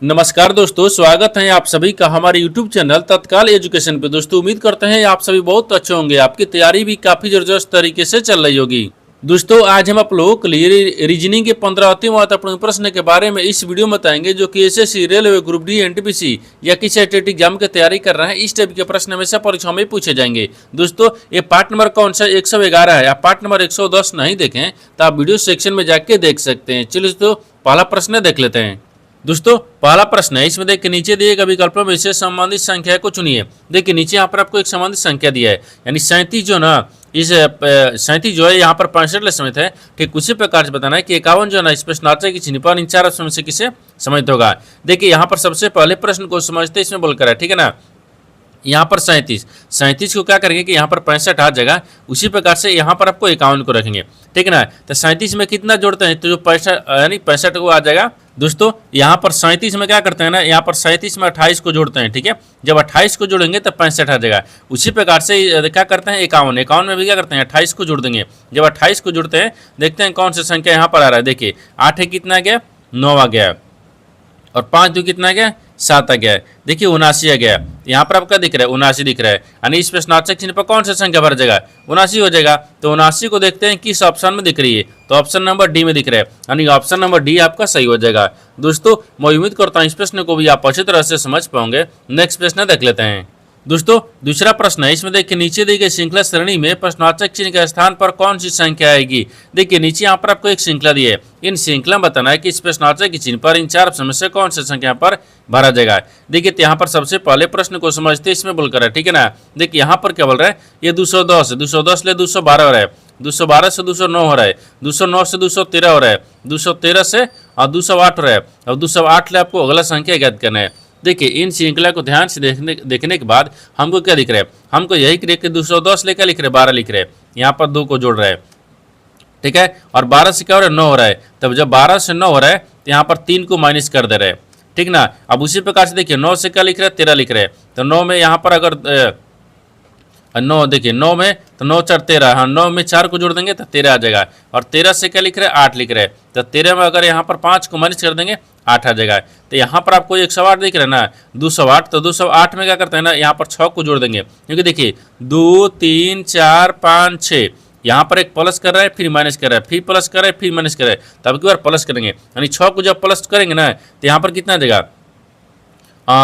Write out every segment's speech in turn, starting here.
नमस्कार दोस्तों, स्वागत है आप सभी का हमारे YouTube चैनल तत्काल एजुकेशन पे। दोस्तों उम्मीद करते हैं आप सभी बहुत अच्छे होंगे, आपकी तैयारी भी काफ़ी ज़बरदस्त तरीके से चल रही होगी। दोस्तों आज हम आप लोगों के लिए रीजनिंग के 15 अति महत्वपूर्ण प्रश्न के बारे में इस वीडियो में बताएंगे, जो कि SSC, railway, group D, NTPC या किसी टेट एग्जाम की तैयारी कर रहे हैं। इस टाइप के प्रश्न हमेशा परीक्षा में पूछे जाएंगे। दोस्तों ये पार्ट नंबर कौन सा 111 है, आप पार्ट नंबर 110 नहीं देखें तो आप वीडियो सेक्शन में जाके देख सकते हैं। चलिए दोस्तों पहला प्रश्न देख लेते हैं। दोस्तों पहला प्रश्न है, इसमें देखिए नीचे दिए गए विकल्पों में से संबंधित संख्या को चुनिए। देखिए नीचे यहाँ पर आपको एक संबंधित संख्या दिया है, यानी 37 जो ना, इस 37 जो है यहाँ पर 65 समित है। ठीक उसी प्रकार से बताना है कि 51 जो है ना, इस प्रश्नार्थ की चिन्ह पर इन चार ऑप्शन में से किसे समित होगा। देखिए यहाँ पर सबसे पहले प्रश्न को समझते इसमें बोलकर है, ठीक है ना। यहाँ पर 37 को क्या करेंगे कि यहाँ पर 65 आ जाएगा, उसी प्रकार से यहाँ पर आपको 51 को रखेंगे, ठीक है ना। तो 37 में कितना जोड़ते हैं तो जो 65 यानी 65 को आ जाएगा। दोस्तों यहाँ पर 37 में क्या करते हैं ना, यहाँ पर 37 में 28 को जोड़ते हैं, ठीक है। जब 28 को जोड़ेंगे तो 65 आ जाएगा। उसी प्रकार से क्या करते हैं 51 में भी क्या करते हैं 28 को जोड़ देंगे। जब 28 को जोड़ते हैं देखते हैं कौन सा संख्या यहाँ पर आ रहा है। देखिए 8 है कितना आ गया, 9 आ गया, और 5 2 कितना आ गया, 7 आ गया है। देखिए 79 आ गया। यहाँ पर आपका दिख रहा है 79 दिख रहा है, यानी इस प्रश्नार्थक चिन्ह पर कौन सा संख्या भर जाएगा, 79 हो जाएगा। तो 79 को देखते हैं किस ऑप्शन में दिख रही है, तो ऑप्शन नंबर डी में दिख रहा है, यानी ऑप्शन नंबर डी आपका सही हो जाएगा। दोस्तों मैं उम्मीद करता हूँ इस प्रश्न को भी आप अच्छी तरह से समझ पाओगे। नेक्स्ट प्रश्न देख लेते हैं। दोस्तों दूसरा प्रश्न है, इसमें देखिए नीचे दी गई श्रृंखला श्रेणी में प्रश्नार्थक चिन्ह के स्थान पर कौन सी संख्या आएगी। देखिए नीचे यहाँ पर आपको एक श्रृंखला दी है, इन श्रृंखला में बताना है कि इस प्रश्नार्थक के चिन्ह पर इन चार ऑप्शन में से कौन सी संख्या पर भरा जाएगा। देखिए यहाँ पर सबसे पहले प्रश्न को समझते इसमें बोलकर है, ठीक है ना। देखिए यहाँ पर क्या बोल रहा है, ये 210 है, 210 ले 212 हो रहा है, 212 से 209 हो रहा है, 209 से 213 हो रहा है, 213 से 208 हो रहा है, और 208 ले आपको अगला संख्या ज्ञात करना है। देखिए इन श्रृंखला को ध्यान से देखने के बाद हमको क्या दिख रहा है, हमको यही कि 210 लेकर लिख रहे 12 लिख रहे हैं, यहाँ पर 2 को जोड़ रहा है, ठीक है। और 12 से क्या हो रहा है 9 हो रहा है, तब जब 12 से 9 हो रहा है तो यहाँ पर 3 को माइनस कर दे रहे हैं, ठीक ना। अब उसी प्रकार से देखिए 9 से क्या लिख रहे हैं 13 लिख रहे हैं, तो 9 में यहाँ पर अगर 9 देखिए 9 में तो 9 4 13, हाँ 9 में 4 को जोड़ देंगे तो 13 आ जाएगा। और 13 से क्या लिख रहे हैं 8 लिख रहे हैं, तो 13 में अगर यहाँ पर 5 को माइनस कर देंगे 8 आ जाएगा। तो यहाँ पर आपको 108 दिख रहा है ना, 208, तो 208 में क्या करते हैं ना, यहाँ पर 6 को जोड़ देंगे, क्योंकि देखिए 2 3 4 5 6, यहाँ पर एक प्लस कर रहा है फिर माइनस कर रहा है, फिर प्लस कर रहा है फिर माइनस कर रहा है, तब की बार प्लस करेंगे, यानी 6 को जब प्लस करेंगे ना तो यहाँ पर कितना आ जाएगा,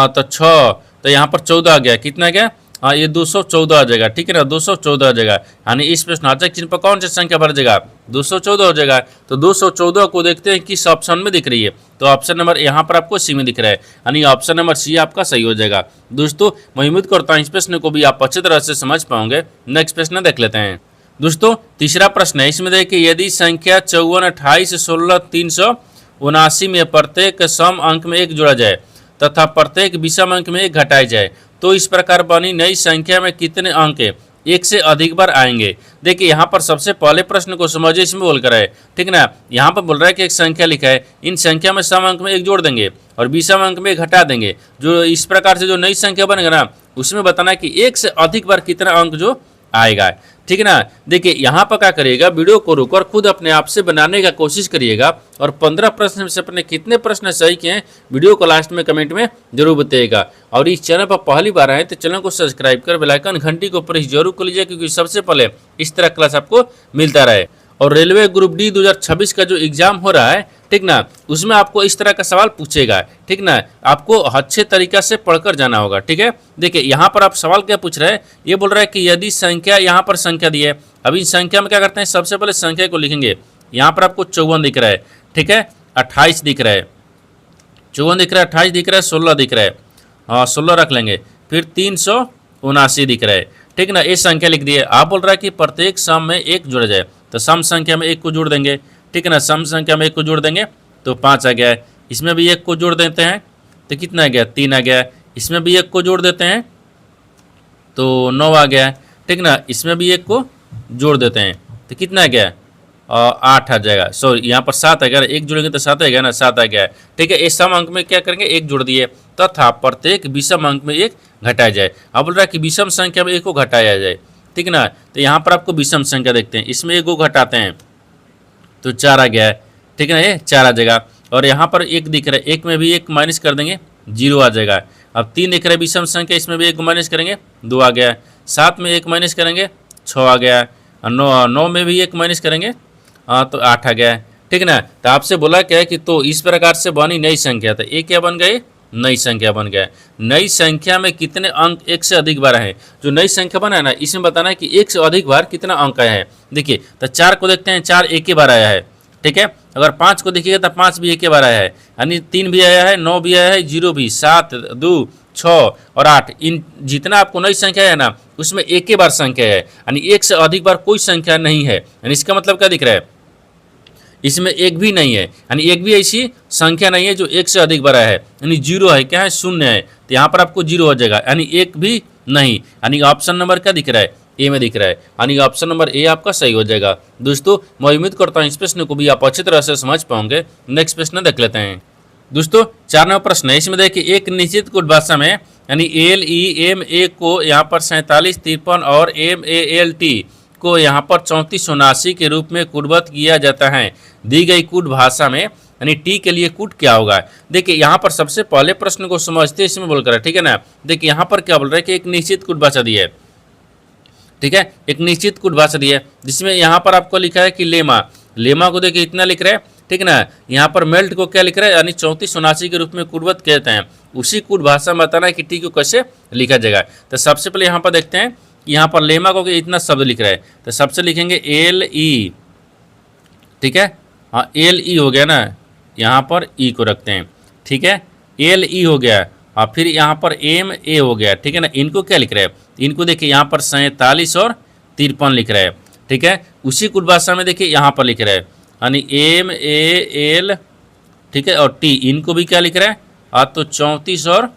तो 6, तो यहाँ पर 14 आ गया, कितना आ गया, ये 214 आ जाएगा, ठीक है ना, 214 आ जाएगा। यानी इस प्रश्नार्थक चिन्ह पर कौन सी संख्या भर जाएगा, 214 हो जाएगा। तो 214 को देखते हैं किस ऑप्शन में दिख रही है, तो ऑप्शन नंबर यहाँ पर आपको सी में दिख रहा है, यानी ऑप्शन नंबर सी आपका सही हो जाएगा। दोस्तों मैं उम्मीद करता हूँ इस प्रश्न को भी आप अच्छी तरह से समझ पाओगे। नेक्स्ट प्रश्न देख लेते हैं। दोस्तों तीसरा प्रश्न है, इसमें देखिए यदि संख्या 54 28 16 379 में प्रत्येक सम अंक में 1 जोड़ा जाए तथा प्रत्येक विषम अंक में 1 घटाया जाए तो इस प्रकार बनी नई संख्या में कितने अंक एक से अधिक बार आएंगे। देखिए यहाँ पर सबसे पहले प्रश्न को समझिए, इसमें बोलकर है, ठीक ना। यहाँ पर बोल रहा है कि एक संख्या लिखा है, इन संख्या में सम अंक में 1 जोड़ देंगे और विषम अंक में 1 घटा देंगे। जो इस प्रकार से जो नई संख्या बनेगा ना, उसमें बताना है कि 1 से अधिक बार कितना अंक जो आएगा, ठीक है ना। देखिए यहाँ पर क्या करिएगा, वीडियो को रोककर खुद अपने आप से बनाने का कोशिश करिएगा, और 15 प्रश्न में से अपने कितने प्रश्न सही किए हैं वीडियो को लास्ट में कमेंट में जरूर बताइएगा। और इस चैनल पर पहली बार आए तो चैनल को सब्सक्राइब कर बेल आइकन घंटी को प्रेस जरूर कर लीजिए, क्योंकि सबसे पहले इस तरह क्लास आपको मिलता रहे। और रेलवे ग्रुप डी 2026 का जो एग्जाम हो रहा है, ठीक ना, उसमें आपको इस तरह का सवाल पूछेगा, ठीक ना। आपको अच्छे तरीका से पढ़कर जाना होगा, ठीक है। देखिए यहाँ पर आप सवाल क्या पूछ रहे हैं, ये बोल रहा है कि यदि संख्या, यहाँ पर संख्या दी है, अब इस संख्या में क्या करते हैं, सबसे पहले संख्या को लिखेंगे। यहाँ पर आपको 54 दिख रहा है, ठीक है, 28 दिख रहा है, 54 दिख रहा है, 28 दिख रहा है, 16 दिख रहा है, हाँ 16 रख लेंगे, फिर 379 दिख रहा है, ठीक ना। ये संख्या लिख दिए। आप बोल रहा है कि प्रत्येक सम में 1 जोड़ा जाए, तो सम संख्या में 1 को जोड़ देंगे, ठीक है ना। सम संख्या में 1 को जोड़ देंगे तो 5 आ गया है, इसमें भी 1 को जोड़ देते हैं तो कितना आ गया, 3 आ गया है, इसमें भी 1 को जोड़ देते हैं तो 9 आ गया है, ठीक ना। इसमें भी 1 को जोड़ देते हैं तो कितना आ गया, 8 आ जाएगा। सॉरी यहाँ पर 7 आ गया, 1 जोड़ेंगे तो 7 आ गया ना, 7 आ गया है, ठीक है। इस सम अंक में क्या करेंगे, 1 जोड़ दिए, तथा प्रत्येक विषम अंक में 1 घटाया जाए। अब बोल रहा है कि विषम संख्या में 1 को घटाया जाए, ठीक ना। तो यहाँ पर आपको विषम संख्या देखते हैं, इसमें 1 को घटाते हैं तो 4 आ गया है, ठीक है ना, ये 4 आ जाएगा। और यहाँ पर एक दिख रहा है, एक में भी एक माइनस कर देंगे 0 आ जाएगा। अब 3 दिख रहा है विषम संख्या, इसमें भी एक माइनस करेंगे 2 आ गया। 7 में एक माइनस करेंगे 6 आ गया। 9 में भी एक माइनस करेंगे तो 8 आ गया। ठीक है ना। तो आपसे बोला क्या है कि तो इस प्रकार से बनी नई संख्या। तो ये क्या बन गई, नई संख्या बन गया। नई संख्या में कितने अंक एक से अधिक बार है। जो नई संख्या बना है ना, इसमें बताना है कि एक से अधिक बार कितना अंक आया है। देखिए तो 4 को देखते हैं, 4 एक ही बार आया है। ठीक है। अगर 5 को देखिएगा तो 5 भी एक ही बार आया है, यानी 3 भी आया है, 9 भी आया है, 0 भी, 7, 2, 6 और 8। इन जितना आपको नई संख्या है ना, उसमें एक ही बार संख्या है, यानी एक से अधिक बार कोई संख्या नहीं है। यानी इसका मतलब क्या दिख रहा है, इसमें एक भी नहीं है, यानी एक भी ऐसी संख्या नहीं है जो एक से अधिक बार आया है। यानी 0 है, क्या है, 0 है। तो यहाँ पर आपको 0 हो जाएगा, यानी एक भी नहीं। यानी ऑप्शन नंबर क्या दिख रहा है, ए में दिख रहा है, यानी ऑप्शन नंबर ए आपका सही हो जाएगा। दोस्तों मैं उम्मीद करता हूँ इस प्रश्न को भी आप अच्छी तरह से समझ पाओगे। नेक्स्ट प्रश्न देख लेते हैं। दोस्तों 4 नंबर प्रश्न है, इसमें देखिए एक निश्चित कुट भाषा में यानी LEMA को यहाँ पर 47, 53 और MALT को यहाँ पर 3479 के रूप में कूटबद्ध किया जाता है। दी गई कूट भाषा में यानी टी के लिए कूट क्या होगा। देखिए यहाँ पर सबसे पहले प्रश्न को समझते इसमें बोल कर, ठीक है ना। देखिए यहाँ पर क्या बोल रहा है कि एक निश्चित कूट भाषा दी है। ठीक है, एक निश्चित कूट भाषा दी है जिसमें यहाँ पर आपको लिखा है कि लेमा को देखिए इतना लिख रहा है। ठीक है ना। यहाँ पर मेल्ट को क्या लिख रहा है, यानी 3479 के रूप में कूटबद्ध कहते हैं। उसी कूट भाषा में बताना है कि टी को कैसे लिखा जाएगा। तो सबसे पहले यहाँ पर देखते हैं, यहाँ पर लेमा को इतना शब्द लिख रहा है, तो सबसे लिखेंगे LE। ठीक है, हाँ LE हो गया ना, यहाँ पर E को रखते हैं। ठीक है, LE हो गया। हाँ फिर यहाँ पर MA हो गया। ठीक है ना। इनको क्या लिख रहा है, इनको देखिए यहाँ पर 47 और 53 लिख रहा है। ठीक है, उसी कुट भाषा में देखिए यहाँ पर लिख रहा है, यानी MAL। ठीक है, और T इनको भी क्या लिख रहा है, तो 34 और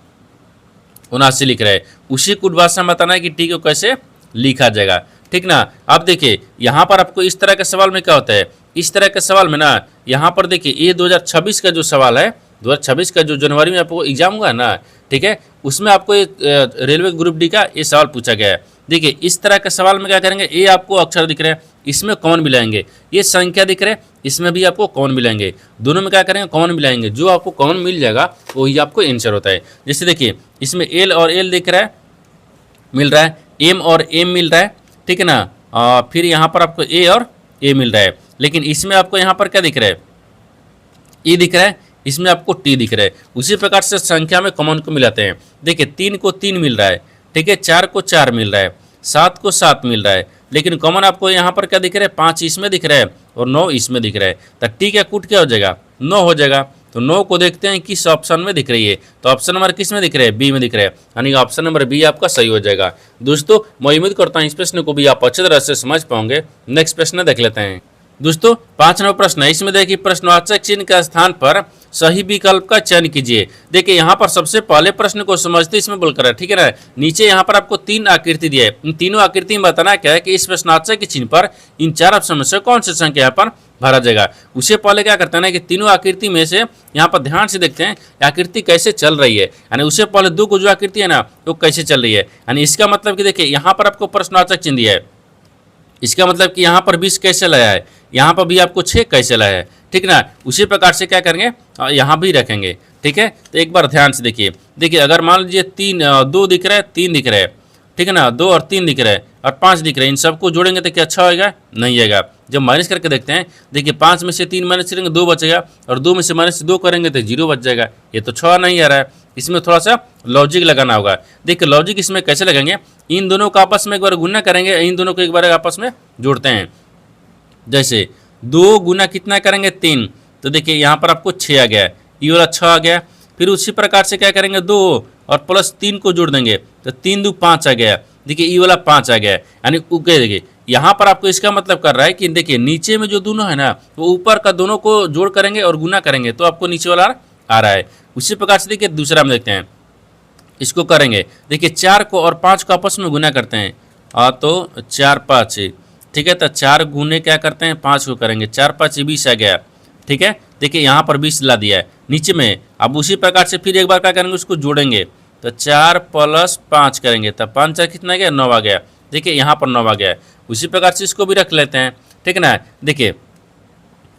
79 लिख रहा है। उसी कुट भाषा में बताना है कि टी को कैसे लिखा जाएगा। ठीक ना। अब देखिए यहाँ पर आपको इस तरह के सवाल में क्या होता है, इस तरह के सवाल में ना यहाँ पर देखिए ये 2026 का जो सवाल है, 2026 का जो जनवरी में आपको एग्जाम हुआ है ना, ठीक है, उसमें आपको रेलवे ग्रुप डी का ये सवाल पूछा गया है। देखिए इस तरह के सवाल में क्या करेंगे, ये आपको अक्षर दिख रहे हैं, इसमें कौन मिलाएंगे, ये संख्या दिख रहे हैं, इसमें भी आपको कौन मिलाएंगे, दोनों में क्या करेंगे, कौन मिलाएंगे। जो आपको कौन मिल जाएगा वही आपको आंसर होता है। जैसे देखिए इसमें एल और एल दिख रहा है, मिल रहा है, एम और एम मिल रहा है। ठीक है ना। फिर यहाँ पर आपको ए और ए मिल रहा है, लेकिन इसमें आपको यहाँ पर क्या दिख रहा है, ई दिख रहा है, इसमें आपको टी दिख रहा है। उसी प्रकार से संख्या में कॉमन को मिलाते हैं। देखिए 3 को 3 मिल रहा है, ठीक है, 4 को 4 मिल रहा है, 7 को 7 मिल रहा है, लेकिन कॉमन आपको यहाँ पर क्या दिख रहा है, 5 इसमें दिख रहा है और 9 इसमें दिख रहा है। तो टी का कूट क्या हो जाएगा, 9 हो जाएगा। तो 9 को देखते हैं किस ऑप्शन में दिख रही है, तो ऑप्शन नंबर किस में दिख रहा है, बी में दिख रहा है, यानी ऑप्शन नंबर बी आपका सही हो जाएगा। दोस्तों मैं उम्मीद करता हूँ इस प्रश्न को भी आप अच्छी तरह से समझ पाओगे। नेक्स्ट प्रश्न देख लेते हैं। दोस्तों 5 नंबर प्रश्न है, इसमें देखिए प्रश्नवाचक चिन्ह के स्थान पर सही विकल्प का चयन कीजिए। देखिए यहाँ पर सबसे पहले प्रश्न को समझते इसमें बोलकर है, ठीक है ना। नीचे यहाँ पर आपको 3 आकृति दिए है, इन तीनों आकृति में बताना क्या है कि इस प्रश्नवाचक के चिन्ह पर इन 4 ऑप्शन में से कौन सी संख्या यहाँ पर भरा जाएगा। उससे पहले क्या करते हैं ना कि तीनों आकृति में से यहाँ पर ध्यान से देखते हैं आकृति कैसे चल रही है, यानी उससे पहले 2 को जो आकृति है ना वो कैसे चल रही है। यानी इसका मतलब कि देखिए यहाँ पर आपको प्रश्नवाचक चिन्ह दिया है, इसका मतलब कि यहाँ पर 20 कैसे लाया है, यहाँ पर भी आपको 6 कैसे लाया है। ठीक ना। उसी प्रकार से क्या करेंगे, यहाँ भी रखेंगे। ठीक है, तो एक बार ध्यान से देखिए। देखिए अगर मान लीजिए 2 दिख रहा है, 3 दिख रहा है, ठीक है ना, 2 और 3 दिख रहा है और 5 दिख रहा है, इन सबको जोड़ेंगे तो क्या अच्छा होगा, नहीं आएगा। जब माइनस करके देखते हैं, देखिए 5 में से 3 माइनस करेंगे 2 बचेगा, और 2 में से माइनस 2 करेंगे तो 0 बच जाएगा। ये तो 6 नहीं आ रहा है, इसमें थोड़ा सा लॉजिक लगाना होगा। देखिए लॉजिक इसमें कैसे लगेंगे, इन दोनों का आपस में एक बार गुना करेंगे, इन दोनों को एक बार आपस में जोड़ते हैं। जैसे 2 गुना कितना करेंगे, 3, तो देखिए यहाँ पर आपको 6 आ गया, ये वाला 6 आ गया। फिर उसी प्रकार से क्या करेंगे, 2 और प्लस 3 को जोड़ देंगे तो 3 2 5 आ गया। देखिए ये वाला 5 आ गया, यानी देखिए यहाँ पर आपको इसका मतलब कर रहा है कि देखिए नीचे में जो दोनों है ना वो ऊपर का दोनों को जोड़ करेंगे और गुना करेंगे तो आपको नीचे वाला आ रहा है। उसी प्रकार से देखिए दूसरा हम देखते हैं, इसको करेंगे। देखिए 4 को और 5 को आपस में गुना करते हैं, तो 4 5, ठीक है, तो 4 गुने क्या करते हैं, 5 को करेंगे, 4 5 20 आ गया। ठीक है, देखिए यहाँ पर 20 ला दिया है नीचे में। अब उसी प्रकार से फिर एक बार क्या करेंगे, उसको जोड़ेंगे तो 4 + 5 करेंगे, तो 5 4 कितना आ गया, 9 आ गया। देखिए यहाँ पर 9 आ गया है। उसी प्रकार से इसको भी रख लेते हैं। ठीक है ना। देखिए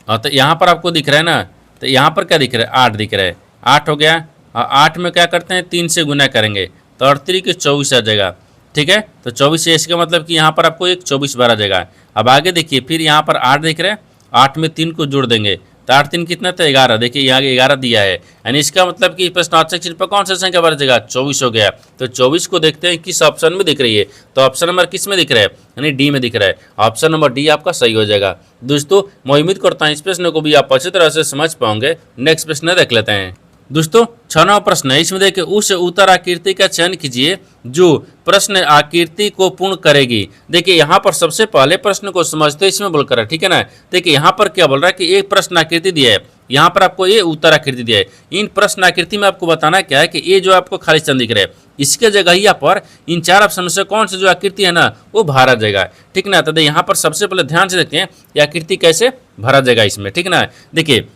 तो यहाँ पर आपको दिख रहा है ना, तो यहाँ पर क्या दिख रहा है, 8 दिख रहा है, 8 हो गया। और 8 में क्या करते हैं, 3 से गुना करेंगे तो 38 के 24 आ जाएगा। ठीक है, तो 24 से इसका मतलब कि यहाँ पर आपको एक 24 बार आ जाएगा। अब आगे देखिए, फिर यहाँ पर 8 दिख रहा है, 8 में 3 को जोड़ देंगे तो 8 3 कितना था, 11। देखिए यहाँ 11 दिया है, यानी इसका मतलब कि प्रश्नार्थक चिन्ह पर कौन सा संख्या बढ़ जाएगा, 24 हो गया। तो 24 को देखते हैं किस ऑप्शन में दिख रही है, तो ऑप्शन नंबर किस में दिख रहा है, यानी डी में दिख रहा है। ऑप्शन नंबर डी आपका सही हो जाएगा। दोस्तों मैं उम्मीद करता हूँ इस प्रश्न को भी आप अच्छी तरह से समझ पाओगे। नेक्स्ट प्रश्न देख लेते हैं। दोस्तों 6वां प्रश्न है, इसमें देखिए उस उत्तर आकृति का चयन कीजिए जो प्रश्न आकृति को पूर्ण करेगी। देखिए यहाँ पर सबसे पहले प्रश्न को समझते इसमें बोलकर है, ठीक है ना। देखिए यहाँ पर क्या बोल रहा है कि एक प्रश्न आकृति दिया है, यहाँ पर आपको ये उत्तर आकृति दिया है। इन प्रश्न आकृति में आपको बताना क्या है कि ये जो आपको खाली स्थान दिख रहा है, इसके जगह पर इन 4 ऑप्शन से कौन सी जो आकृति है ना वो भरा जाएगा, ठीक ना। तो यहाँ पर सबसे पहले ध्यान से देखते हैं ये आकृति कैसे भरा जाएगा इसमें, ठीक ना। देखिए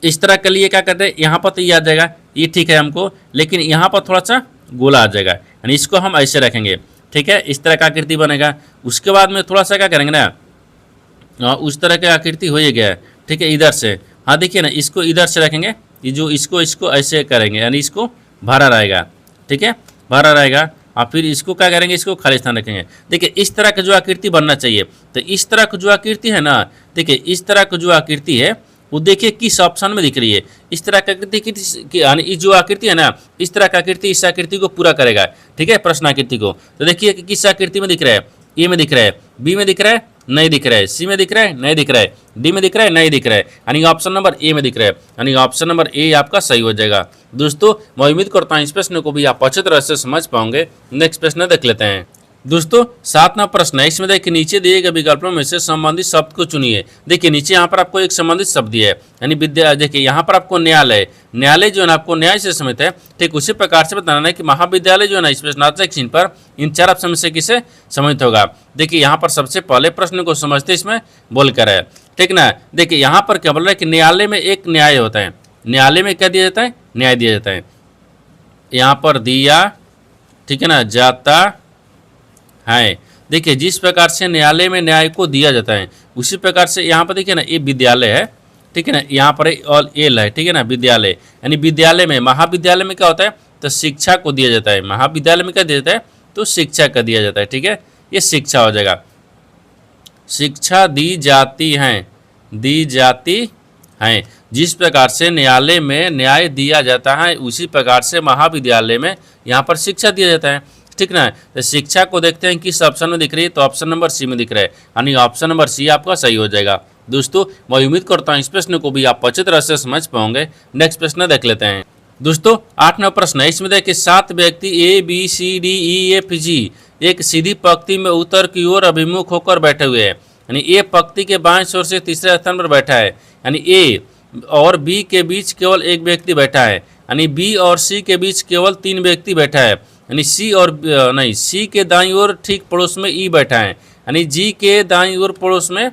इस तरह के लिए क्या करते हैं, यहाँ पर तो ये आ जाएगा, ये ठीक है हमको, लेकिन यहाँ पर थोड़ा सा गोला आ जाएगा, यानी इसको हम ऐसे रखेंगे, ठीक है। इस तरह का आकृति बनेगा। उसके बाद में थोड़ा सा क्या करेंगे ना, उस तरह का आकृति हो ही गया, ठीक है, इधर से। हाँ देखिए ना, इसको इधर से रखेंगे, ये जो इसको ऐसे करेंगे, यानी इसको भरा रहेगा, ठीक है, भरा रहेगा। और फिर इसको क्या करेंगे, इसको खाली स्थान रखेंगे। देखिए इस तरह की जो आकृति बनना चाहिए, तो इस तरह की जो आकृति है ना, देखिए इस तरह की जो आकृति है वो देखिए किस ऑप्शन में दिख रही है। इस तरह की आकृति यानी जो आकृति है ना, इस तरह की आकृति इस आकृति को पूरा करेगा, ठीक है, प्रश्न आकृति को। तो देखिए कि किस आकृति में दिख रहा है, ए में दिख रहा है, बी में दिख रहा है, नहीं दिख रहा है, सी में दिख रहा है, नहीं दिख रहा है, डी में दिख रहा है, नहीं दिख रहा है, यानी ऑप्शन नंबर ए में दिख रहा है, यानी ऑप्शन नंबर ए आपका सही हो जाएगा। दोस्तों मैं उम्मीद करता हूँ इस प्रश्न को भी आप अच्छी तरह से समझ पाओगे। नेक्स्ट प्रश्न देख लेते हैं। दोस्तों 7वां प्रश्न है, इसमें देखिए नीचे दिए गए विकल्पों में से संबंधित शब्द को चुनिए। देखिए नीचे यहाँ पर आपको एक संबंधित शब्द दिया है, यानी विद्या। देखिए यहाँ पर आपको न्यायालय, न्यायालय जो है ना आपको न्याय से समित है, ठीक उसी प्रकार से बताना है कि महाविद्यालय जो है ना इस प्रश्नार्थक चिन्ह पर इन 4 ऑप्शन में से किसे सम्मिलित होगा। देखिए यहाँ पर सबसे पहले प्रश्न को समझते इसमें बोल कर है, ठीक ना। देखिए यहाँ पर क्या बोल रहा है कि न्यायालय में एक न्याय होता है, न्यायालय में क्या दिया जाता है, न्याय दिया जाता है। यहाँ पर दिया, ठीक है ना, जाता है। देखिए जिस प्रकार से न्यायालय में न्याय को दिया जाता है उसी प्रकार से यहाँ पर देखिए ना ये विद्यालय है, ठीक है ना, यहाँ पर ऑल एल है, ठीक है ना, विद्यालय। यानी विद्यालय में, महाविद्यालय में क्या होता है, तो शिक्षा को दिया जाता है। महाविद्यालय में क्या दिया जाता है, तो शिक्षा का दिया जाता है, ठीक है, ये शिक्षा हो जाएगा। शिक्षा दी जाती है, दी जाती है। जिस प्रकार से न्यायालय में न्याय दिया जाता है उसी प्रकार से महाविद्यालय में यहाँ पर शिक्षा दिया जाता है, ठीक ना। तो शिक्षा को देखते हैं किस ऑप्शन में दिख रही है, तो ऑप्शन नंबर सी में दिख रहा है, यानी ऑप्शन नंबर सी आपका सही हो जाएगा। दोस्तों मैं उम्मीद करता हूँ इस प्रश्न को भी आप अच्छी तरह से समझ पाओगे। नेक्स्ट प्रश्न देख लेते हैं। दोस्तों 8वां प्रश्न है, इसमें देखिए 7 व्यक्ति A B C D E F G एक सीधी पंक्ति में उत्तर की ओर अभिमुख होकर बैठे हुए हैं। यानी ए पंक्ति के बाएं ओर से तीसरे स्थान पर बैठा है, यानी ए और बी के बीच केवल एक व्यक्ति बैठा है, यानी बी और सी के बीच केवल 3 व्यक्ति बैठा है, यानी सी के दाईं ओर ठीक पड़ोस में ई बैठा है, यानी जी के दाईं ओर पड़ोस में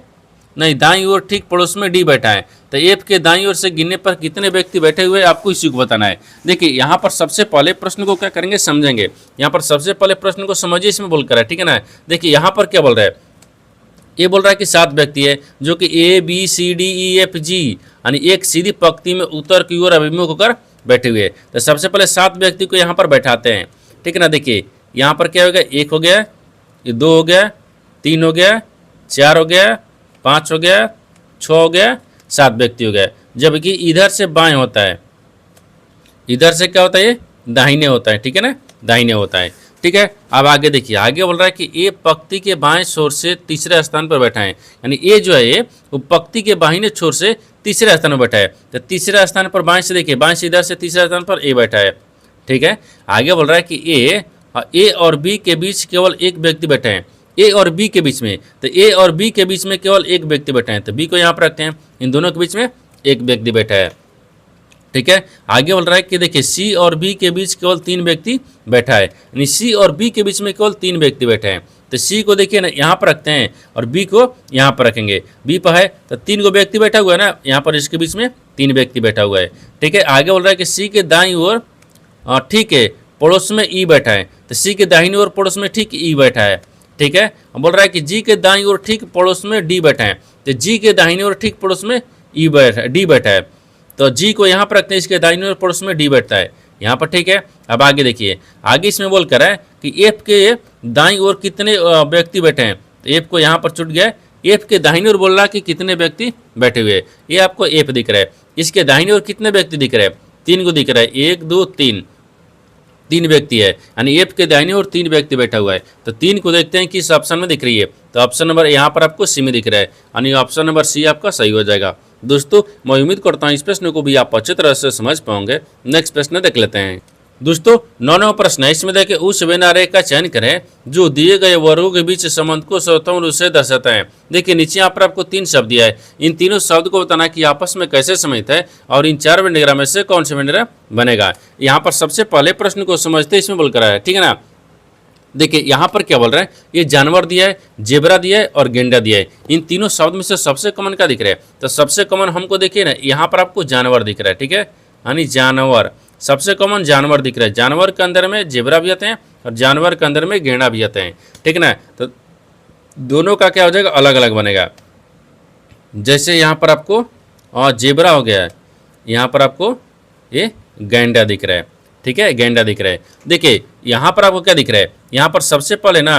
दाईं ओर ठीक पड़ोस में डी बैठा है। तो एफ के दाईं ओर से गिनने पर कितने व्यक्ति बैठे हुए आपको इसी को बताना है। देखिए यहाँ पर सबसे पहले प्रश्न को क्या करेंगे, समझेंगे। यहाँ पर सबसे पहले प्रश्न को समझिए, इसमें बोल कर है, ठीक है ना। देखिए यहाँ पर क्या बोल रहा है, ये बोल रहा है कि 7 व्यक्ति है जो कि A B C D E F G यानी एक सीधी पंक्ति में उत्तर की ओर अभिमुख होकर बैठे हुए। तो सबसे पहले 7 व्यक्ति को यहाँ पर बैठाते हैं, ठीक है ना। देखिए यहाँ पर क्या हो गया, 1 हो गया, ये 2 हो गया, 3 हो गया, 4 हो गया, 5 हो गया, 6 हो गया, 7 व्यक्ति हो गया। जबकि इधर से बाएं होता है, इधर से क्या होता है, ये दाहिने होता है, ठीक है ना, दाहिने होता है, ठीक है। अब आगे देखिए, आगे बोल रहा है कि ए पंक्ति के बाएं छोर से तीसरे स्थान पर बैठा है, यानी ए जो है ये वो पंक्ति के बाहिने छोर से तीसरे स्थान पर बैठा है। तो तीसरे स्थान पर बाएं से देखिए, बाएं से इधर से तीसरे स्थान पर ए बैठा है, ठीक है। आगे बोल रहा है कि ए और बी के बीच केवल एक व्यक्ति बैठे हैं, ए और बी के बीच में, तो ए और बी के बीच में केवल एक व्यक्ति बैठा है, तो बी को यहाँ पर रखते हैं, इन दोनों के बीच में एक व्यक्ति बैठा है, ठीक है। आगे बोल रहा है कि देखिए सी और बी के बीच केवल 3 व्यक्ति बैठा है, यानी सी और बी के बीच में केवल 3 व्यक्ति बैठे हैं। तो सी को देखिए ना यहाँ पर रखते हैं और बी को यहाँ पर रखेंगे, बी पर है तो 3 को व्यक्ति बैठा हुआ है ना, यहाँ पर इसके बीच में 3 व्यक्ति बैठा हुआ है, ठीक है। आगे बोल रहा है कि सी के दाईं ओर ठीक है पड़ोस में ई बैठा है, तो सी के दाहिनी ओर पड़ोस में ठीक ई बैठा है, ठीक है। बोल रहा है कि जी के दाईं ओर ठीक पड़ोस में डी बैठा है, तो जी के दाहिनी ओर ठीक पड़ोस में डी बैठा है, तो जी को यहाँ पर रखते हैं, इसके दाहिने ओर पड़ोस में डी बैठता है यहाँ पर, ठीक है। अब आगे देखिए, आगे इसमें बोल कर है कि एफ के दाईं ओर कितने व्यक्ति बैठे हैं। तो एफ को यहाँ पर छूट गया, एफ के दाहिने ओर बोल रहा है कि कितने व्यक्ति बैठे हुए हैं, ये आपको एफ दिख रहा है। इसके दाहिने ओर कितने व्यक्ति दिख रहे हैं, 3 को दिख रहा है, 1 2 3, 3 व्यक्ति है, यानी एफ के दाहिने ओर 3 व्यक्ति बैठा हुआ है। तो 3 को देखते हैं किस ऑप्शन में दिख रही है, तो ऑप्शन नंबर यहाँ पर आपको सी में दिख रहा है, यानी ऑप्शन नंबर सी आपका सही हो जाएगा। दोस्तों मैं उम्मीद करता हूँ इस प्रश्न को भी आप अच्छी तरह से समझ पाओगे। नेक्स्ट प्रश्न देख लेते हैं। दोस्तों 9वां प्रश्न है, इसमें देखिए उस व्यनारेख का चयन करें जो दिए गए वर्गों के बीच संबंध को स्वतंत्र रूप से दर्शाता है। देखिए नीचे यहाँ पर आपको 3 शब्द दिया है, इन तीनों शब्द को बताना कि आपस में कैसे संबंधित है और इन 4 वेन डायग्राम में से कौन सा वेन डायग्राम बनेगा। यहाँ पर सबसे पहले प्रश्न को समझते इसमें बोल कर है, ठीक है ना। देखिए यहाँ पर क्या बोल रहे हैं, ये जानवर दिया है, जेबरा दिया है और गेंडा दिया है। इन तीनों शब्द में से सबसे कॉमन क्या दिख रहा है, तो सबसे कॉमन हमको देखिए ना, यहाँ पर आपको जानवर दिख रहा है, ठीक है, यानी जानवर सबसे कॉमन जानवर दिख रहा है। जानवर के अंदर में जेबरा भी आते हैं और जानवर के अंदर में गेंडा भी आते हैं, ठीक ना। तो दोनों का क्या हो जाएगा, अलग अलग बनेगा। जैसे यहाँ पर आपको जेबरा हो गया है, यहाँ पर आपको ये गेंडा दिख रहा है, ठीक है, गेंडा दिख रहा है। देखिए यहाँ पर आपको क्या दिख रहा है, यहाँ पर सबसे पहले ना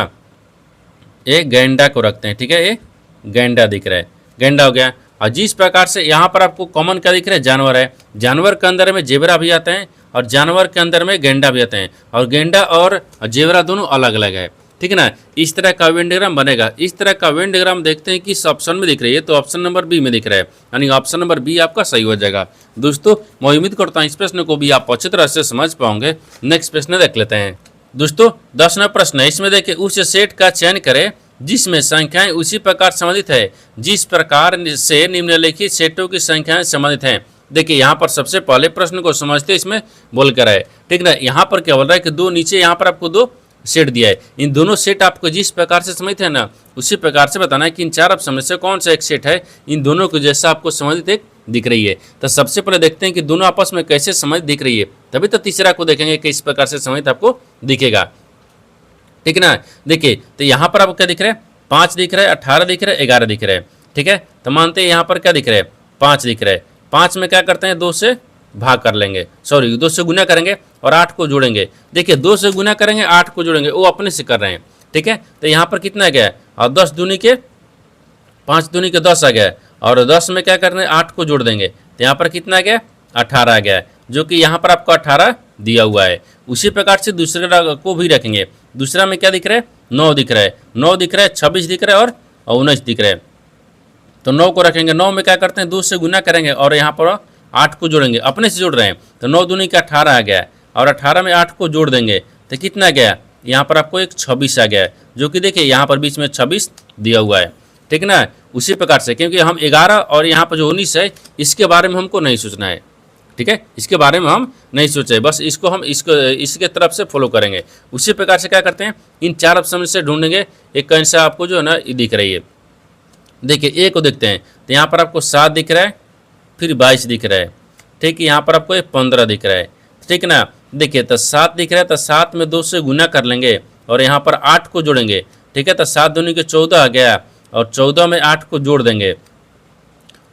ये गेंडा को रखते हैं, ठीक है, ये गेंडा दिख रहा है, गेंडा हो गया। और जिस प्रकार से यहाँ पर आपको कॉमन क्या दिख रहा है, जानवर है, जानवर के अंदर में जेबरा भी आते हैं और जानवर के अंदर में गेंडा भी आते हैं, और गेंडा और जेबरा दोनों अलग अलग है, ठीक है ना। इस तरह का वेन डायग्राम बनेगा। इस तरह का वेन डायग्राम देखते हैं किस ऑप्शन में दिख रही है, तो ऑप्शन नंबर बी में दिख रहा है, यानी ऑप्शन नंबर बी आपका सही हो जाएगा। दोस्तों मैं उम्मीद करता हूँ इस प्रश्न को भी आप अच्छी तरह से समझ पाओगे। नेक्स्ट प्रश्न देख लेते हैं। दोस्तों 10वां प्रश्न है, इसमें देखिए उस सेट का चयन करें जिसमें संख्याएं उसी प्रकार संबंधित है जिस प्रकार से निम्नलिखित सेटों की संख्याएं संबंधित हैं। देखिए यहाँ पर सबसे पहले प्रश्न को समझते इसमें बोल कर है, ठीक ना। यहाँ पर क्या बोल रहा है कि दो नीचे यहाँ पर आपको 2 सेट दिया है, इन दोनों सेट आपको जिस प्रकार से संबंधित है ना, उसी प्रकार से बताना है कि इन 4 ऑप्शन में से कौन सा एक सेट है इन दोनों को जैसा आपको संबंधित एक दिख रही है। तो सबसे पहले देखते हैं कि दोनों आपस में कैसे संबंधित दिख रही है, तभी तो तीसरा को देखेंगे कि इस प्रकार से संबंधित आपको दिखेगा, ठीक है ना। देखिए तो यहाँ पर आपको क्या दिख रहा है, 5 दिख रहा है, 18 दिख रहा है, 11 दिख रहा है, ठीक है। तो मानते हैं यहाँ पर क्या दिख रहा है, 5 दिख रहा है। 5 में क्या करते हैं, 2 से भाग कर लेंगे, 2 से गुना करेंगे और 8 को जोड़ेंगे। देखिए 2 से गुना करेंगे, 8 को जोड़ेंगे, वो अपने से कर रहे हैं, ठीक है। तो यहाँ पर कितना गया, और 10 दूनी के 5 दूनी के 10 आ गया, और 10 में क्या करना है, 8 को जोड़ देंगे, तो यहाँ पर कितना गया, 18 आ गया, जो कि यहाँ पर आपको 18 दिया हुआ है। उसी प्रकार से दूसरे को भी रखेंगे। दूसरा में क्या दिख रहा है, 9 दिख रहा है, 9 दिख रहा है, 26 दिख रहा है और 19 दिख रहा है। तो 9 को रखेंगे, 9 में क्या करते हैं, 2 से गुना करेंगे और यहाँ पर 8 को जोड़ेंगे, अपने से जोड़ रहे हैं, तो 9 दूनी का 18 आ गया, और 18 में 8 को जोड़ देंगे तो कितना गया, यहाँ पर आपको एक 26 आ गया, जो कि देखिए यहाँ पर बीच में 26 दिया हुआ है, ठीक ना। उसी प्रकार से क्योंकि हम 11 और यहाँ पर जो 19 है इसके बारे में हमको नहीं सोचना है, ठीक है, इसके बारे में हम नहीं सोचे, बस इसको हम इसके तरफ से फॉलो करेंगे। उसी प्रकार से क्या करते हैं, इन 4 ऑप्शन से ढूंढेंगे एक कैसा आपको जो है ना ये दिख रही है। देखिए ए को देखते हैं, तो यहाँ पर आपको 7 दिख रहा है, फिर 22 दिख रहा है, ठीक है, यहाँ पर आपको 15 दिख रहा है, ठीक ना। देखिए तो 7 दिख रहा है, तो 7 में 2 से गुना कर लेंगे और यहाँ पर 8 को जोड़ेंगे, ठीक है। तो 7 दूनी के 14 आ गया, और 14 में 8 को जोड़ देंगे,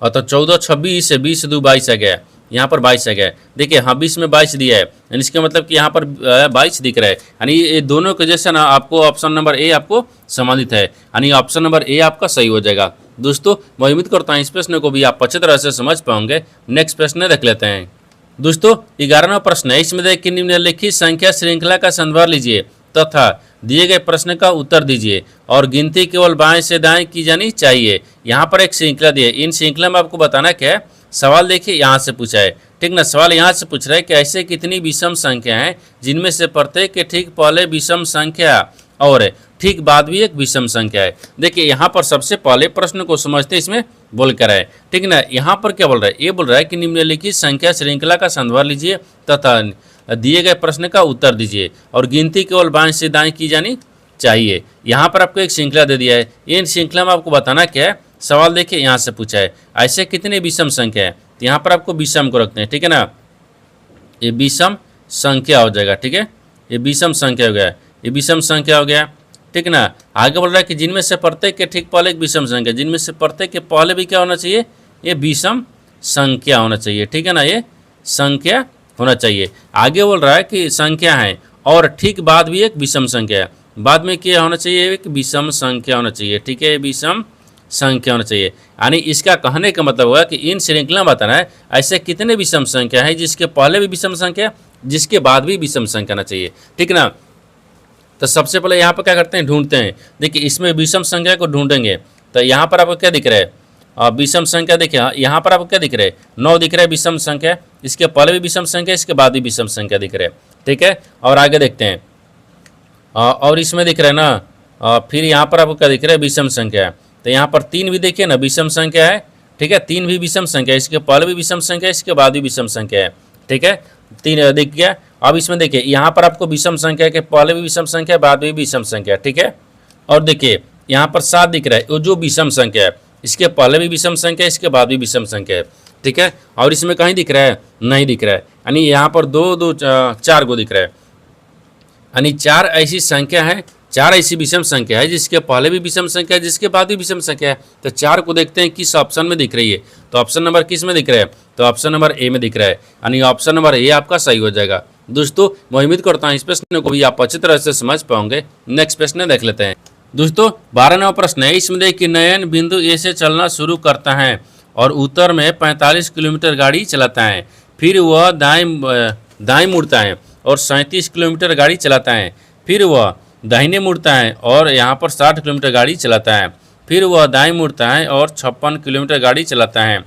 और तो 14 26 है, 20 2 22 आ गया, यहाँ पर 22 आ गया। देखिए हाँ 20 में 22 दिया है, यानी इसका मतलब कि यहाँ पर 22 दिख रहा है, यानी ये दोनों के जैसा ना आपको ऑप्शन नंबर ए आपको संबंधित है, यानी ऑप्शन नंबर ए आपका सही हो जाएगा। दोस्तों मैं उम्मीद करता हूँ इस प्रश्न को भी आप अच्छी तरह से समझ पाओगे। नेक्स्ट प्रश्न देख लेते हैं। दोस्तों 11वां प्रश्न है, इसमें देखिए निम्नलिखित संख्या श्रृंखला का संदर्भ लीजिए तथा दिए गए प्रश्न का उत्तर दीजिए और गिनती केवल बाएं से दाएं की जानी चाहिए। यहाँ पर एक श्रृंखला दी है, इन श्रृंखला में आपको बताना क्या है, सवाल देखिए यहाँ से पूछा है, ठीक ना। सवाल यहाँ से पूछ रहा है कि ऐसे कितनी विषम संख्या हैं जिनमें से प्रत्येक के ठीक पहले विषम संख्या और ठीक बाद भी एक विषम संख्या है। देखिए यहाँ पर सबसे पहले प्रश्न को समझते इसमें बोल कर है, ठीक ना। यहाँ पर क्या बोल रहा है, ये बोल रहा है कि निम्नलिखित संख्या श्रृंखला का संदर्भ लीजिए तथा दिए गए प्रश्न का उत्तर दीजिए और गिनती केवल बाएं से दाएं की जानी चाहिए। यहाँ पर आपको एक श्रृंखला दे दिया है, इन श्रृंखला में आपको बताना क्या है, सवाल देखिए यहाँ से पूछा है ऐसे कितने विषम संख्या है, तो यहाँ पर आपको विषम को रखते हैं, ठीक है ना। ये विषम संख्या हो जाएगा, ठीक है, ये विषम संख्या हो गया, ये विषम संख्या हो गया, ठीक ना। आगे बोल रहा है कि जिनमें से प्रत्येक के ठीक पहले एक विषम संख्या, जिनमें से प्रत्येक के पहले भी क्या होना चाहिए, ये विषम संख्या होना चाहिए, ठीक है ना, ये संख्या होना चाहिए। आगे बोल रहा है कि संख्या है और ठीक बाद भी एक विषम संख्या है, बाद में क्या होना चाहिए, एक विषम संख्या होना चाहिए, ठीक है, विषम संख्या होना चाहिए। यानी इसका कहने का मतलब हुआ कि इन श्रृंखला में बताना है ऐसे कितने विषम संख्या है जिसके पहले भी विषम संख्या जिसके बाद भी विषम संख्या होना चाहिए, ठीक ना। तो सबसे पहले यहाँ पर क्या करते हैं, ढूंढते हैं। देखिए इसमें विषम संख्या को ढूंढेंगे तो यहाँ पर आपको क्या दिख रहा है, विषम संख्या। देखिए यहाँ पर आपको क्या दिख रहा है, 9 दिख रहा है विषम संख्या, इसके पहले भी विषम संख्या, इसके बाद भी विषम संख्या दिख रहा है, ठीक है। और आगे देखते हैं, और इसमें दिख रहा है ना, फिर यहाँ पर आपको क्या दिख रहा है, विषम संख्या। तो यहाँ पर 3 भी देखिए ना विषम संख्या है, ठीक है, 3 भी विषम संख्या, इसके पहले भी विषम संख्या, इसके बाद भी विषम संख्या है, ठीक है, 3 दिख गया। अब इसमें देखिए यहाँ पर आपको विषम संख्या के पहले भी विषम संख्या, बाद में भी विषम संख्या, ठीक है। और देखिए यहाँ पर 7 दिख रहा है, वो जो विषम संख्या है, इसके पहले भी विषम संख्या, इसके बाद भी विषम संख्या है, ठीक है। और इसमें कहीं दिख रहा है, नहीं दिख रहा है, यानी यहाँ पर 4 को दिख रहा है, यानी 4 ऐसी संख्या है, 4 ऐसी विषम संख्या है जिसके पहले भी विषम संख्या है, जिसके बाद भी विषम संख्या है। तो 4 को देखते हैं किस ऑप्शन में दिख रही है, तो ऑप्शन नंबर किस में दिख रहा है, तो ऑप्शन नंबर ए में दिख रहा है, यानी ऑप्शन नंबर ए आपका सही हो जाएगा। दोस्तों मैं उम्मीद करता हूँ इस प्रश्न को भी आप अच्छी तरह से समझ पाओगे। नेक्स्ट प्रश्न देख लेते हैं। दोस्तों 12वां प्रश्न है, इसमें देखिए कि नयन बिंदु ए से चलना शुरू करता है और उत्तर में 45 किलोमीटर गाड़ी चलाता है, फिर वह दाएं मुड़ता है और 37 किलोमीटर गाड़ी चलाता है, फिर वह दाहिने मुड़ता है और यहाँ पर 60 किलोमीटर गाड़ी चलाता है, फिर वह दाएं मुड़ता है और 56 किलोमीटर गाड़ी चलाता है,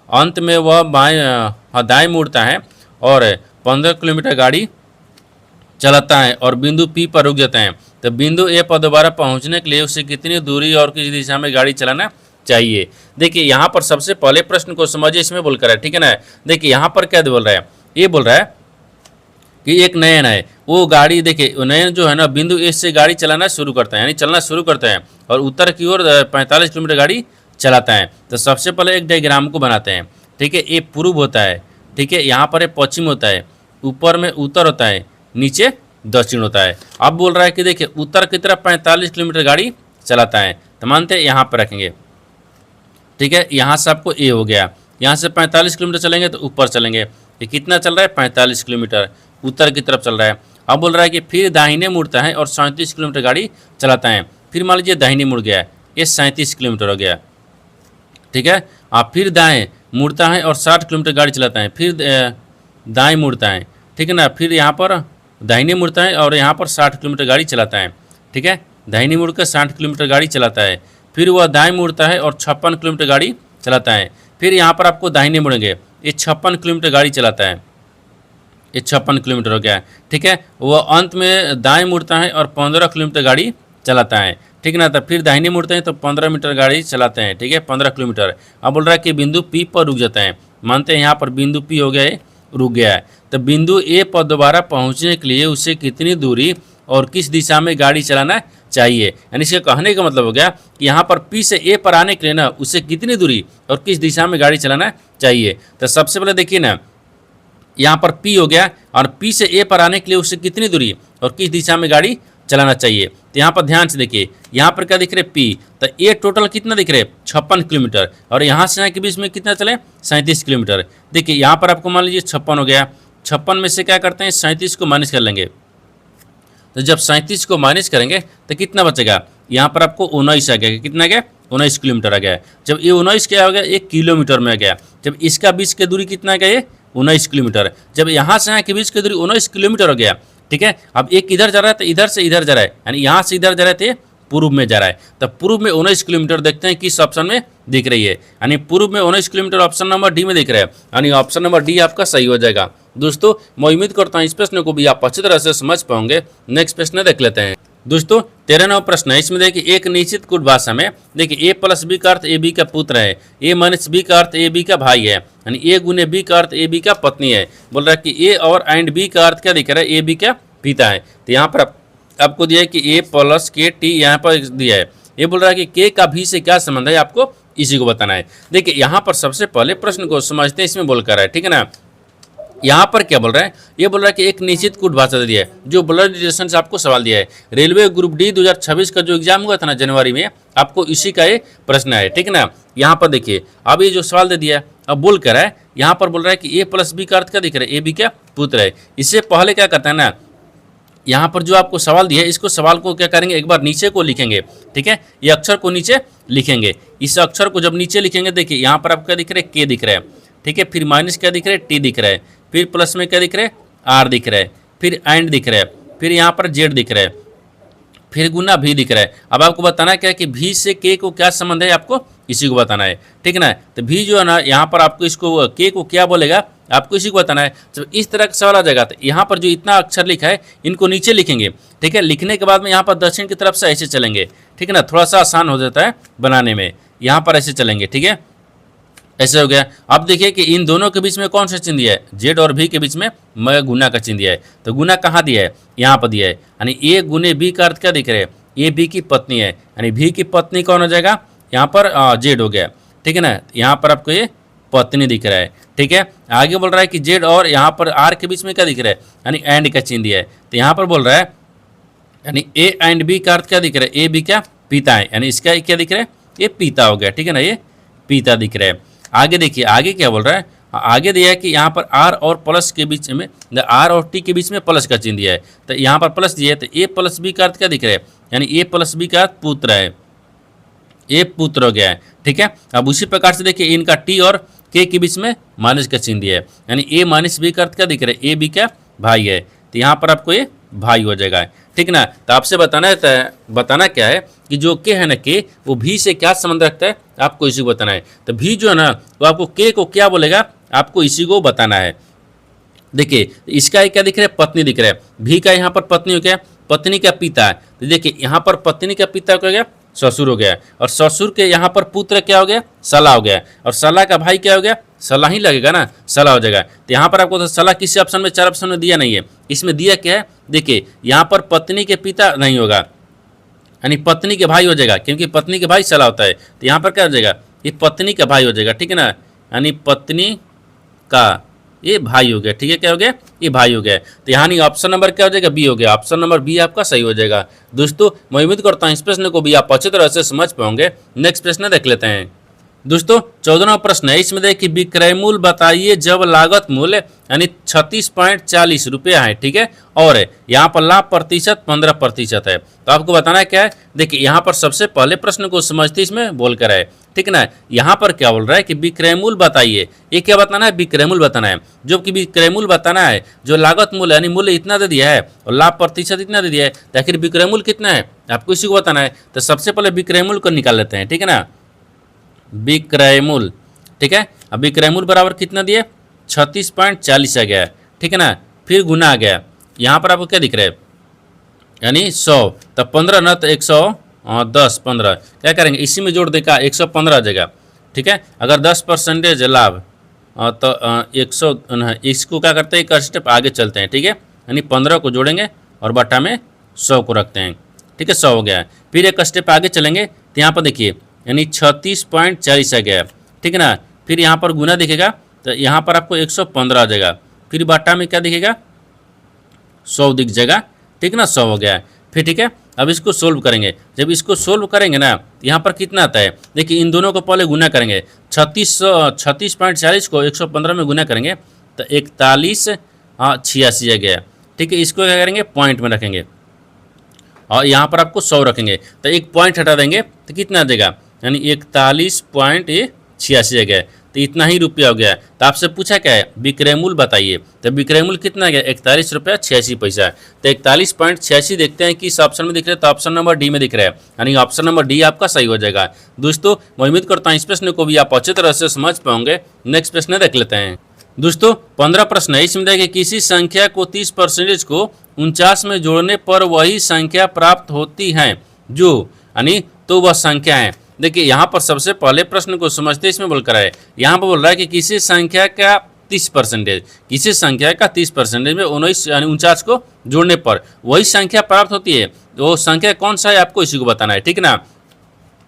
अंत में वह दाएं मुड़ता है और 15 किलोमीटर गाड़ी चलाता है और बिंदु पी पर रुक जाता है। तो बिंदु ए पर दोबारा पहुंचने के लिए उसे कितनी दूरी और किस दिशा में गाड़ी चलाना चाहिए। देखिए यहाँ पर सबसे पहले प्रश्न को समझिए, इसमें बोल कर है, ठीक है ना। देखिए यहाँ पर क्या बोल रहा है, ये बोल रहा है कि एक नयन है, वो गाड़ी, देखिए नयन जो है ना बिंदु ए से गाड़ी चलाना शुरू करता है, यानी चलना शुरू करता है और उत्तर की ओर 45 किलोमीटर गाड़ी चलाता है। तो सबसे पहले एक डायग्राम को बनाते हैं, ठीक है। ये पूर्व होता है, ठीक है, यहाँ पर पश्चिम होता है, ऊपर में उत्तर होता है, नीचे दक्षिण होता है। अब बोल रहा है कि देखिए उत्तर की तरफ 45 किलोमीटर गाड़ी चलाता है, तो मानते हैं यहाँ पर रखेंगे, ठीक है। यहाँ से आपको ए हो गया, यहाँ से 45 किलोमीटर चलेंगे तो ऊपर चलेंगे, ये कितना चल रहा है, 45 किलोमीटर उत्तर की तरफ चल रहा है। अब बोल रहा है कि फिर दाहिने मुड़ता है और 37 किलोमीटर गाड़ी चलाता है, फिर मान लीजिए दाहिने मुड़ गया, ये 37 किलोमीटर हो गया, ठीक है। आप फिर दाएँ मुड़ता है और 60 किलोमीटर गाड़ी चलाता है, फिर दाएँ मुड़ता है, ठीक है ना, फिर यहाँ पर दाहिने मुड़ता है और यहाँ पर 60 किलोमीटर गाड़ी चलाता है, ठीक है। दाहिने मुड़ कर 60 किलोमीटर गाड़ी चलाता है, फिर वह दाएं मुड़ता है और 56 किलोमीटर गाड़ी चलाता है, फिर यहाँ पर आपको दाहिने मुड़ेंगे, ये 56 किलोमीटर गाड़ी चलाता है, ये 56 किलोमीटर हो गया, ठीक है। वह अंत में दाएं मुड़ता है और 15 किलोमीटर गाड़ी चलाता है, ठीक है ना। तो फिर दाहिने मुड़ते हैं तो 15 मीटर गाड़ी चलाते हैं, ठीक है, 15 किलोमीटर। अब बोल रहा है कि बिंदु पी पर रुक जाता है, मानते हैं यहाँ पर बिंदु पी हो गया है, रुक गया है। तो बिंदु ए पर दोबारा पहुंचने के लिए उसे कितनी दूरी और किस दिशा में गाड़ी चलाना चाहिए, यानी इसके कहने का मतलब हो गया कि यहाँ पर पी से ए पर आने के लिए ना उसे कितनी दूरी और किस दिशा में गाड़ी चलाना चाहिए। तो सबसे पहले देखिए ना, यहाँ पर पी हो गया और पी से ए पर आने के लिए उसे कितनी दूरी और किस दिशा में गाड़ी चलाना चाहिए। तो यहाँ पर ध्यान से देखिए, यहाँ पर क्या दिख रहे पी, तो ए टोटल कितना दिख रहे 56 किलोमीटर और यहाँ से यहाँ के बीच में कितना चले 37 किलोमीटर। देखिए यहाँ पर आपको मान लीजिए 56 हो गया, 56 में से क्या करते हैं 37 को माइनस कर लेंगे, तो जब 37 को माइनस करेंगे तो कितना बचेगा, यहाँ पर आपको 19 आ गया, कितना गया 19 किलोमीटर आ गया। जब ये 19 क्या हो गया 1 किलोमीटर में आ गया, जब इसका बीच की दूरी कितना गया ये 19 किलोमीटर, जब यहाँ से यहाँ के बीच की दूरी 19 किलोमीटर हो गया, ठीक है। अब एक इधर जा रहा है तो इधर से इधर जा रहा है, यानी यहाँ से इधर जा रहे थे पूर्व में जा रहा है, तो पूर्व में 19 किलोमीटर देखते हैं किस ऑप्शन में दिख रही है, यानी पूर्व में 19 किलोमीटर ऑप्शन नंबर डी में दिख रहा है, यानी ऑप्शन नंबर डी आपका सही हो जाएगा। दोस्तों मैं उम्मीद करता हूँ इस प्रश्न को भी आप अच्छी तरह से समझ पाओगे। नेक्स्ट प्रश्न देख लेते हैं। दोस्तों 13वां प्रश्न है, इसमें देखिए एक निश्चित कुट भाषा में देखिए ए प्लस बी का अर्थ ए बी का पुत्र है, ए माइनस बी का अर्थ ए बी का भाई है, यानी ए गुने बी का अर्थ ए बी का पत्नी है। बोल रहा है कि ए और एंड बी का अर्थ क्या दिख रहा है, ए बी का पिता है। तो यहाँ पर आपको दिया है कि ए प्लस के टी यहाँ पर दिया है, ये बोल रहा है कि के का भी से क्या संबंध है, आपको इसी को बताना है। देखिए यहाँ पर सबसे पहले प्रश्न को समझते हैं, इसमें बोल कर है, ठीक है ना। यहाँ पर क्या बोल रहा है, ये बोल रहा है कि एक निश्चित कुट भाषा दे दिया है, जो ब्लड रिलेशन से आपको सवाल दिया है। रेलवे ग्रुप डी 2026 का जो एग्जाम हुआ था ना जनवरी में, आपको इसी का ये प्रश्न है, ठीक है ना। यहाँ पर देखिए अब ये जो सवाल दे दिया है अब बोल कर है यहाँ पर बोल रहा है कि ए प्लस बी का अर्थ क्या दिख रहा है, ए बी क्या पुत्र है। इससे पहले क्या करता है ना, यहाँ पर जो आपको सवाल दिया है इसको सवाल को क्या करेंगे, एक बार नीचे को लिखेंगे, ठीक है, ये अक्षर को नीचे लिखेंगे। इस अक्षर को जब नीचे लिखेंगे, देखिए यहाँ पर आपको क्या दिख रहा है, के दिख रहा है, ठीक है, फिर माइनस क्या दिख रहा है, टी दिख रहा है, फिर प्लस में क्या दिख रहा है, आर दिख रहा है, फिर एंड दिख रहा है, फिर यहाँ पर जेड दिख रहा है, फिर गुना भी दिख रहा है। अब आपको बताना क्या है कि भी से के को क्या संबंध है, आपको इसी को बताना है, ठीक है ना। तो भी जो है ना यहाँ पर आपको इसको के को क्या बोलेगा, आपको इसी को बताना है। जब इस तरह का सवाल आ जाएगा तो यहाँ पर जो इतना अक्षर लिखा है इनको नीचे लिखेंगे, ठीक है। लिखने के बाद में यहाँ पर दक्षिण की तरफ से ऐसे चलेंगे, ठीक है ना, थोड़ा सा आसान हो जाता है बनाने में। यहाँ पर ऐसे चलेंगे, ठीक है, ऐसे हो गया। अब देखिए कि इन दोनों के बीच में कौन सा चिन्ह दिया है, जेड और भी के बीच में गुना का चिन्ह दिया है। तो गुना कहाँ दिया है, यहाँ पर दिया है, यानी ए गुने बी का अर्थ क्या दिख रहा है, ए बी की पत्नी है, यानी भी की पत्नी कौन हो जाएगा, यहाँ पर जेड हो गया, ठीक है ना। यहाँ पर आपको ये पत्नी दिख रहा है, ठीक है। आगे बोल रहा है कि जेड और यहाँ पर आर के बीच में क्या दिख रहा है, यानी एंड का चिन्ह दिया है। तो यहाँ पर बोल रहा है यानी ए एंड बी का अर्थ क्या दिख रहा है, ए बी क्या पिता है, यानी इसका क्या दिख रहा है, ये पिता हो गया, ठीक है ना, ये पिता दिख रहा है। आगे देखिए आगे क्या बोल रहा है, आगे दिया है कि यहाँ पर आर और प्लस के बीच में, आर और टी के बीच में प्लस का चिन्ह दिया है। तो यहाँ पर प्लस दिया है, तो ए प्लस बी का अर्थ क्या दिख रहा है, यानी ए प्लस बी का अर्थ पुत्र है, ए पुत्र हो गया है, ठीक है। अब उसी प्रकार से देखिए इनका टी और के के बीच में माइनस का चिन्ह दिया है, यानी ए माइनस बी का अर्थ क्या दिख रहा है, ए बी का भाई है। तो यहाँ पर आपको ये भाई हो जाएगा, ठीक ना। तो आपसे बताना क्या है कि जो के है ना, के वो भी से क्या संबंध रखता है, आपको इसी को बताना है। तो भी जो है ना वो आपको के को क्या बोलेगा, आपको इसी को बताना है। देखिए इसका क्या दिख रहा है, पत्नी दिख रहा है, भी का यहाँ पर पत्नी हो गया, पत्नी का पिता है। तो देखिए यहाँ पर पत्नी का पिता क्या हो गया, ससुर हो गया, और ससुर के यहाँ पर पुत्र क्या हो गया, सला हो गया, और सला का भाई क्या हो गया, सला ही लगेगा ना, सला हो जाएगा। तो यहाँ पर आपको तो सला किसी ऑप्शन में, 4 ऑप्शन में दिया नहीं है, इसमें दिया क्या है, देखिए यहाँ पर पत्नी के पिता नहीं होगा, यानी पत्नी के भाई हो जाएगा, क्योंकि पत्नी के भाई सला होता है। तो यहाँ पर क्या हो जाएगा, ये पत्नी का भाई हो जाएगा, ठीक है ना, यानी पत्नी का ये भाई हो गया, ठीक है, क्या हो गया, ये भाई हो गया। तो यहाँ ऑप्शन नंबर क्या हो जाएगा, बी हो गया, ऑप्शन नंबर बी आपका सही हो जाएगा। दोस्तों मैं उम्मीद करता हूँ इस प्रश्न को भी आप अच्छी तरह से समझ पाओगे। नेक्स्ट प्रश्न देख लेते हैं। दोस्तों 14वां प्रश्न है, इसमें देखिए विक्रय मूल्य बताइए जब लागत मूल्य यानी 36.40 रुपया है, ठीक है, और यहाँ पर लाभ प्रतिशत 15% है। तो आपको बताना है क्या है, देखिए यहाँ पर सबसे पहले प्रश्न को समझते इसमें बोल कर है, ठीक है ना। यहाँ पर क्या बोल रहा है कि विक्रय मूल्य बताइए, ये क्या बताना है, विक्रय मूल्य बताना है। जो कि विक्रय मूल्य बताना है, जो लागत मूल्य यानी मूल्य इतना दे दिया है और लाभ प्रतिशत इतना दे दिया है, तो आखिर विक्रय मूल्य कितना है, आपको इसी को बताना है। तो सबसे पहले विक्रय मूल्य को निकाल लेते हैं, ठीक है ना, विक्रय मूल्य, ठीक है। अब विक्रय मूल्य बराबर कितना दिया, 36.40 आ गया, ठीक है ना, फिर गुना आ गया, यहाँ पर आपको क्या दिख रहा है, यानी 100, तब 15 ना, तो 110 15 क्या करेंगे, इसी में जोड़ देगा 115 आ जाएगा, ठीक है। अगर 10% लाभ तो 100, इसको क्या करते हैं, एक स्टेप आगे चलते हैं, ठीक है, यानी 15 को जोड़ेंगे और बटा में 100 को रखते हैं, ठीक है, 100 हो गया। फिर एक स्टेप आगे चलेंगे तो यहाँ पर देखिए यानी 36.40 आ गया, ठीक है ना। फिर यहाँ पर गुना दिखेगा तो यहाँ पर आपको 115 आ जाएगा, फिर बाटा में क्या दिखेगा, 100 दिख जाएगा, ठीक है ना, 100 हो गया। फिर ठीक है, अब इसको सोल्व करेंगे। जब इसको सोल्व करेंगे ना यहाँ पर कितना आता है, देखिए इन दोनों को पहले गुना करेंगे, 36.40 को 115 में गुना करेंगे तो 4186 आ गया, ठीक है। इसको क्या करेंगे, पॉइंट में रखेंगे और यहाँ पर आपको 100 रखेंगे, तो एक पॉइंट हटा देंगे तो कितना आ जाएगा, यानी 41.86 आ गया। तो इतना ही रुपया हो गया। तो आपसे पूछा क्या है, विक्रय मूल्य बताइए, तो विक्रय मूल्य कितना आ गया, 41 रुपया 86 पैसा। तो 41.86 देखते हैं किस ऑप्शन में दिख रहा है, तो ऑप्शन नंबर डी में दिख रहा है, यानी ऑप्शन नंबर डी आपका सही हो जाएगा। दोस्तों मैं उम्मीद करता हूँ इस प्रश्न को भी आप अच्छी तरह से समझ पाओगे। नेक्स्ट प्रश्न देख लेते हैं। दोस्तों 15 प्रश्न है, इसमें देखिए किसी संख्या को 30% को 49 में जोड़ने पर वही संख्या प्राप्त होती है जो, यानी तो वह संख्या है। देखिए यहाँ पर सबसे पहले प्रश्न को समझते इसमें बोलकर है, यहाँ पर बोल रहा है कि किसी संख्या का 30%, किसी संख्या का 30% में 19 यानी 49 को जोड़ने पर वही संख्या प्राप्त होती है। तो वो संख्या कौन सा है आपको इसी को बताना है, ठीक है ना।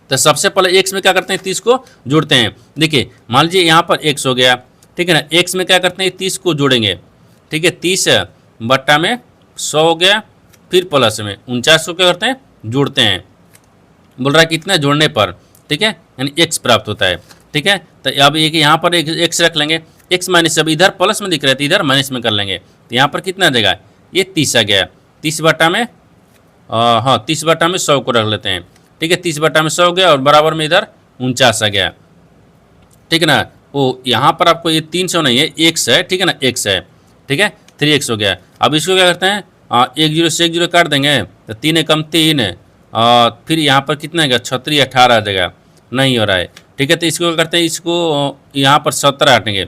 तो सबसे पहले x में क्या करते हैं, 30 को जोड़ते हैं। देखिए मान लीजिए यहाँ पर x हो गया, ठीक है ना, x में क्या करते हैं, 30 को जोड़ेंगे, ठीक है, 30 बट्टा में 100 हो गया, फिर प्लस में 49 को क्या करते हैं, जोड़ते हैं। बोल रहा है कितना जोड़ने पर, ठीक है, यानी x प्राप्त होता है, ठीक है। तो अब एक यहाँ पर एक एक्स रख लेंगे, एक्स माइनस, अब इधर प्लस में दिख रहा है तो इधर माइनस में कर लेंगे। तो यहाँ पर कितना आ जाएगा, ये 30 आ गया। 30 बटा में हाँ 30 बटा में 100 को रख लेते हैं, ठीक है। 30 बटा में 100 हो गया और बराबर में इधर 49 आ गया, ठीक है ना। वो यहाँ पर आपको ये 300 नहीं है, एक्स है, ठीक है ना, एक्स है, ठीक है, 3x हो गया। अब इसको क्या करते हैं, 1 0 से 1 0 काट देंगे तो 3 एकम 3, फिर यहाँ पर कितना है, 36 18 आ जाएगा, नहीं हो रहा है, ठीक है। तो इसको क्या करते हैं, इसको यहाँ पर 70 हटेंगे,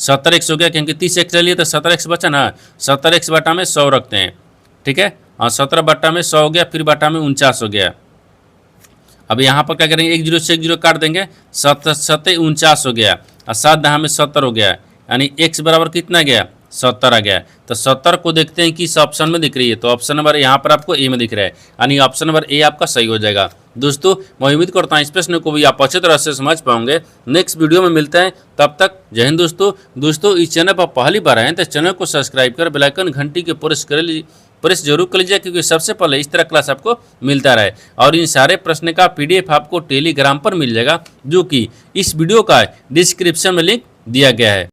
70x हो गया, क्योंकि 30x ले लिए तो 70x बचा ना, 70x बटा में 100 रखते हैं, ठीक है। 17 बटा में 100 हो गया, फिर बटा में 49 हो गया। अब यहाँ पर क्या करेंगे, 1 0 से 1 0 काट देंगे, 7 7 49 हो गया और 7 दहा में 70 हो गया, यानी x बराबर कितना गया, 70 आ गया। तो 70 को देखते हैं किस ऑप्शन में दिख रही है, तो ऑप्शन नंबर यहाँ पर आपको ए में दिख रहा है, यानी ऑप्शन नंबर ए आपका सही हो जाएगा। दोस्तों मैं उम्मीद करता हूँ इस प्रश्न को भी आप अच्छे तरह से समझ पाओगे। नेक्स्ट वीडियो में मिलते हैं, तब तक जय हिंद। दोस्तों इस चैनल पर पहली बार आए हैं तो चैनल को सब्सक्राइब कर बेल आइकन घंटी के प्रेस जरूर कर लीजिए, क्योंकि सबसे पहले इस तरह क्लास आपको मिलता रहे। और इन सारे प्रश्न का PDF आपको टेलीग्राम पर मिल जाएगा, जो कि इस वीडियो का डिस्क्रिप्शन में लिंक दिया गया है।